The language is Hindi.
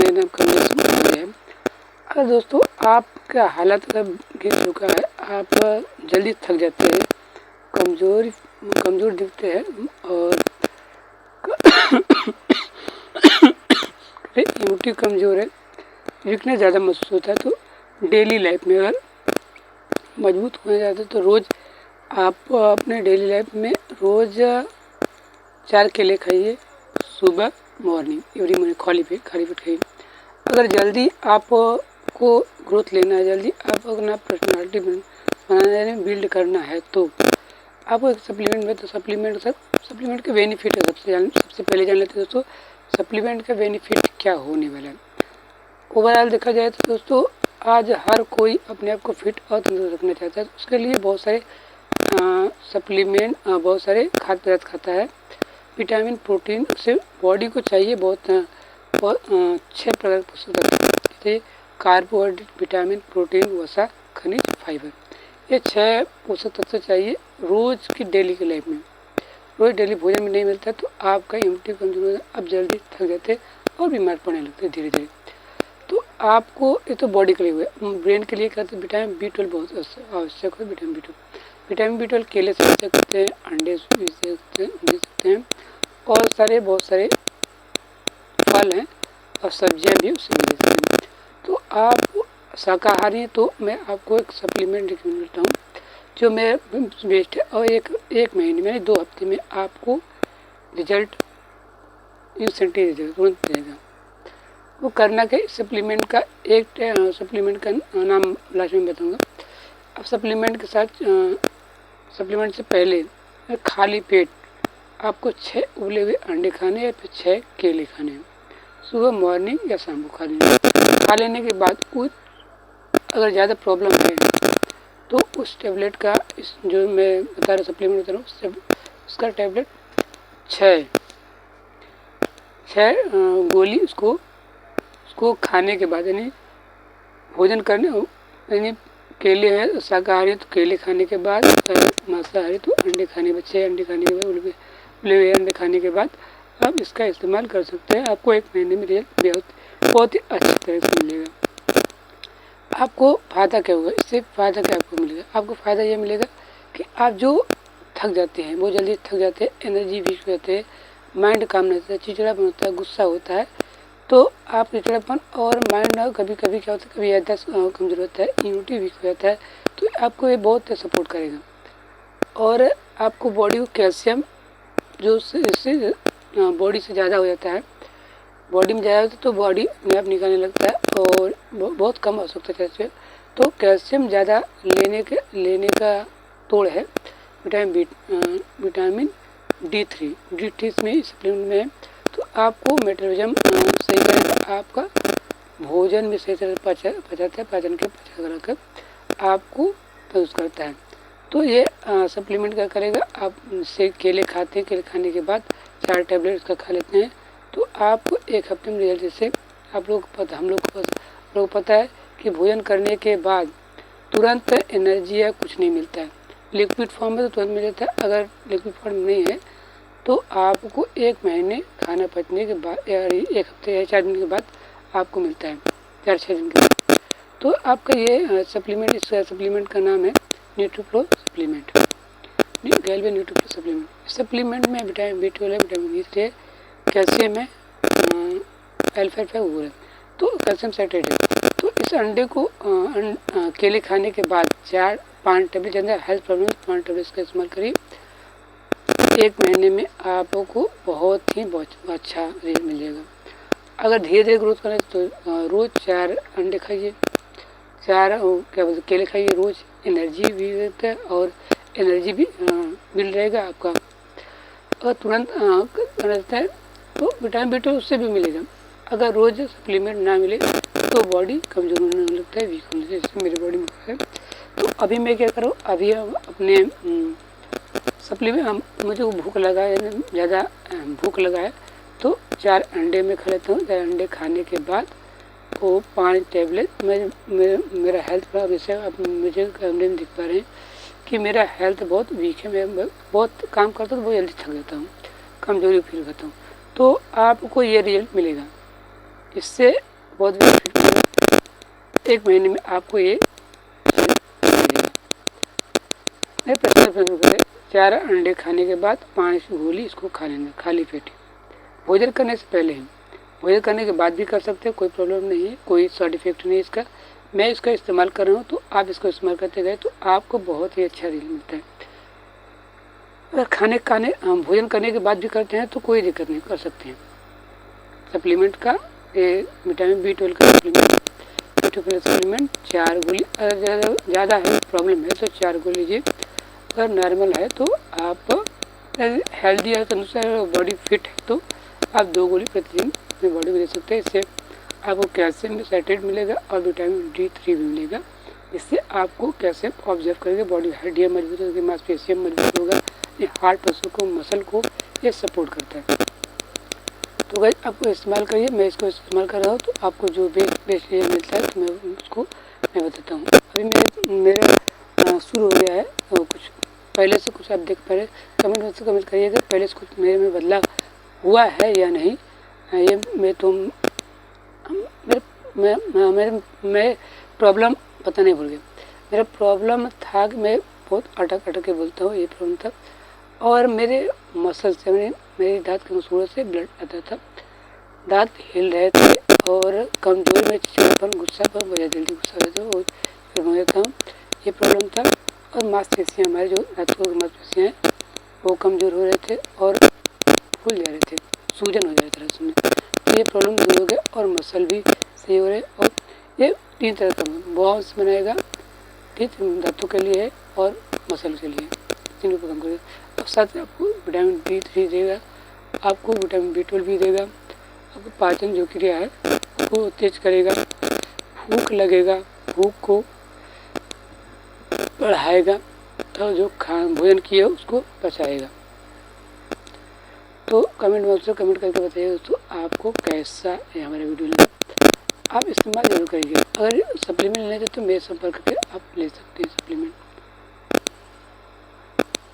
मेरे नाम कमलेश है। अगर दोस्तों आपका हालत अगर गिर चुका है, आप जल्दी थक जाते हैं, कमज़ोर दिखते हैं और इम्यूनिटी कमज़ोर है, वीकनेस ज़्यादा महसूस होता है, तो डेली लाइफ में अगर मजबूत होना चाहते हैं तो रोज़ आप अपने डेली लाइफ में रोज़ 4 केले खाइए, सुबह मॉर्निंग एवरी मॉर्निंग खाली पेट खाइए। अगर जल्दी आपको ग्रोथ लेना है, जल्दी आप अपना पर्सनालिटी बनाना है, बिल्ड करना है, तो आपको एक सप्लीमेंट में, तो सप्लीमेंट के बेनिफिट है। सबसे पहले जान लेते हैं दोस्तों सप्लीमेंट का बेनिफिट क्या होने वाला है। ओवरऑल देखा जाए तो दोस्तों आज हर कोई अपने आप को फिट और तंदुरुस्त रखना चाहता है, तो उसके लिए बहुत सारे सप्लीमेंट, बहुत सारे खाद्य पदार्थ खाता है। विटामिन प्रोटीन से बॉडी को चाहिए बहुत 6 प्रकार पोषक तत्व, जैसे कार्बोहाइड्रेट, विटामिन, प्रोटीन, वसा, खनिज, फाइबर। ये 6 पोषक तत्व चाहिए रोज़ की डेली की लाइफ में। रोज़ डेली भोजन में नहीं मिलता तो आपका इम्यूनिटी कमजोर हो, आप जल्दी थक जाते और बीमार पड़ने लगते धीरे धीरे। तो आपको ये तो बॉडी के लिए हुआ, ब्रेन के लिए कहते हैं विटामिन B12 बहुत आवश्यक है। विटामिन B12 केले से ले सकते हैं, अंडे से ले सकते हैं और बहुत सारे फल हैं और सब्जियां भी उससे मिल सकती हैं। तो आप शाकाहारी हैं तो मैं आपको एक सप्लीमेंट रिकमेंड करता हूँ जो मैं बेस्ट है और एक महीने में 2 हफ्ते में आपको रिजल्ट इंस्टेंटली रिजल्ट तुरंत देगा। वो करना क्या, सप्लीमेंट का सप्लीमेंट का नाम लास्ट में बताऊँगा। अब सप्लीमेंट के साथ सप्लीमेंट से पहले खाली पेट आपको 6 उबले हुए अंडे खाने या फिर 6 केले खाने हैं, सुबह मॉर्निंग या शाम को खा लेने के बाद अगर ज़्यादा प्रॉब्लम है तो उस टेबलेट का जो मैं बता रहा सप्लीमेंट बता रहा हूँ उसका टेबलेट 6 गोली उसको खाने के बाद, यानी भोजन करने, यानी केले हैं शाकाहारी तो केले खाने के बाद, मांसाहारी तो अंडे खाने के बाद, 6 अंडे खाने के बाद, उबले हुए अंडे खाने के बाद आप इसका इस्तेमाल कर सकते हैं। आपको 1 महीने में रिजल्ट बहुत ही अच्छी तरह से मिलेगा। आपको फ़ायदा क्या होगा, इससे फ़ायदा क्या आपको मिलेगा? आपको फ़ायदा ये मिलेगा कि आप जो थक जाते हैं, बहुत जल्दी थक जाते हैं, एनर्जी वीक हो जाते हैं, माइंड काम नहीं होता है, चिड़चिड़ापन होता है, गुस्सा होता है, तो आप चिड़चिड़ापन और माइंड कभी कभी क्या होता है, कभी याददाश्त कमज़ोर होता है, इम्यूनिटी वीक हो जाता है, तो आपको ये बहुत सपोर्ट करेगा। और आपको बॉडी को कैल्शियम जो इससे बॉडी से ज़्यादा हो जाता है, बॉडी में ज़्यादा होता है तो बॉडी अपने आप निकालने लगता है और बहुत कम आवश्यकता कैल्शियम, तो कैल्शियम ज़्यादा लेने का तोड़ है विटामिन D3 इसमें सप्लीमेंट में है। तो आपको मेटाबॉलिज्म सही करेगा, आपका भोजन में सही तरह पचाता है, पाचन के पचा कर आपको तंदुरुस्त करता है। तो ये सप्लीमेंट क्या करेगा, आप से केले खाते हैं, केले खाने के बाद 4 टैबलेट इसका खा लेते हैं तो आपको 1 हफ्ते में रिजल्ट, जैसे हम लोग को पता है कि भोजन करने के बाद तुरंत एनर्जी या कुछ नहीं मिलता है, लिक्विड फॉर्म में तो तुरंत मिल जाता है, अगर लिक्विड फॉर्म नहीं है तो आपको 1 महीने खाना पचने के बाद या 1 हफ्ते या 4 दिन के बाद आपको मिलता है, 4-6 दिन के बाद। तो आपका ये सप्लीमेंट, इस सप्लीमेंट का नाम है न्यूट्रीफ्लो सप्लीमेंट, गैल्वे न्यूट्रीफ्लो सप्लीमेंट। सप्लीमेंट में विटामिन B12 है, विटामिन D3 है, कैल्शियम है, अल्फा है, तो कैल्शियम साइट्रेट है। तो इस अंडे को केले खाने के बाद 4-5 टेबलेट, ज़्यादा हेल्थ प्रॉब्लम 5 टेबलेट का इस्तेमाल करिए। 1 महीने में आपको बहुत अच्छा रिजल्ट मिलेगा। अगर धीरे धीरे ग्रोथ करें तो रोज़ 4 अंडे खाइए, 4 केले खाइए रोज़, एनर्जी भी रहता है और एनर्जी भी बिल्ड रहेगा आपका, और तुरंत रहता है तो विटामिन B12 उससे भी मिलेगा। अगर रोज़ सप्लीमेंट ना मिले तो बॉडी कमज़ोर होने लगता है, वीक होने लगता है, जैसे मेरी बॉडी में है। तो अभी मैं क्या करूँ, अभी अपने सप्लीमेंट, मुझे भूख लगा है, ज़्यादा भूख लगा है तो 4 अंडे में खा लेता हूँ। 4 अंडे खाने के बाद वो 5 टैबलेट, मेरा हेल्थ पर वैसे आप मुझे कैमरे में दिख पा रहे हैं कि मेरा हेल्थ बहुत वीक है, मैं बहुत काम करता हूँ तो बहुत जल्दी थक जाता हूँ, कमज़ोरी फील करता हूँ। तो आपको ये रिजल्ट मिलेगा, इससे बहुत बेनिफिट, 1 महीने में आपको ये मिलेगा। मैं प्रश्न शुरू करें। 4 अंडे खाने के बाद 5 गोली इसको खा लेना खाली पेट। भोजन करने से पहले ही, भोजन करने के बाद भी कर सकते हैं, कोई प्रॉब्लम नहीं है, कोई साइड इफेक्ट नहीं है इसका। मैं इसका इस्तेमाल कर रहा हूँ तो आप इसको इस्तेमाल करते गए तो आपको बहुत ही अच्छा रिजल्ट मिलता है। अगर भोजन करने के बाद भी करते हैं तो कोई दिक्कत नहीं, कर सकते हैं। सप्लीमेंट का ये विटामिन B12 का सप्लीमेंट 4 गोली, अगर ज़्यादा है प्रॉब्लम है तो 4 गोली लीजिए। अगर नॉर्मल है तो आप हेल्दी है, तंदुरुस्त है, बॉडी फिट है तो आप 2 गोली प्रतिदिन अपनी बॉडी को दे सकते हैं। इससे आपको कैल्शियम साइट्रेट मिलेगा और विटामिन D3 भी मिलेगा। इससे आपको कैल्शियम ऑब्जर्व करके बॉडी हड्डियाँ मजबूत होगी, मांसपेशियाँ मजबूत होगा, ये हार्ट मसल को, मसल को ये सपोर्ट करता है। तो गाइस आपको इस्तेमाल करिए, मैं इसको इस्तेमाल कर रहा हूँ तो आपको जो बेस्ट रिजल्ट मिलता है तो मैं उसको बताता हूँ। अभी मेरा शुरू हो गया है तो कुछ पहले से कुछ आप देख पा रहे, कमेंट करिएगा पहले से कुछ मेरे में बदलाव हुआ है या नहीं। ये मैं प्रॉब्लम पता नहीं भूल गया। मेरा प्रॉब्लम था कि मैं बहुत अटक के बोलता हूँ, ये प्रॉब्लम था। और मेरे मसल से मेरी दांत के मसूड़ों से ब्लड आता था, दांत हिल रहे थे और कमजोरी में चिड़चिड़ापन, गुस्सा पर बहुत जल्दी गुस्सा हो जाता और फिर हो जाता हूँ, ये प्रॉब्लम था। और मांसपेशियाँ, हमारे जो दांतों की मांसपेशियाँ हैं वो कमज़ोर हो रहे थे और फूल जा रहे थे, सूजन हो जा रहा था उसमें। तो ये प्रॉब्लम दूर हो गया और मसल भी सही हो रहे। और ये 3 तरह का बोन्स बनाएगा, ठीक, दांतों के लिए है और मसल के लिए, तीनों पर काम करेगा। और साथ में आपको विटामिन D3 देगा, आपको विटामिन B12 भी देगा, आपको पाचन जो क्रिया है वो तेज करेगा, भूख लगेगा, भूख को बढ़ाएगा, तो जो भोजन किया उसको पचाएगा। तो कमेंट बॉक्स में कमेंट करके बताइए दोस्तों आपको कैसा है हमारा वीडियो लगा। आप इस्तेमाल जरूर करिए। अगर सप्लीमेंट लेते तो मेरे संपर्क पे आप ले सकते हैं सप्लीमेंट।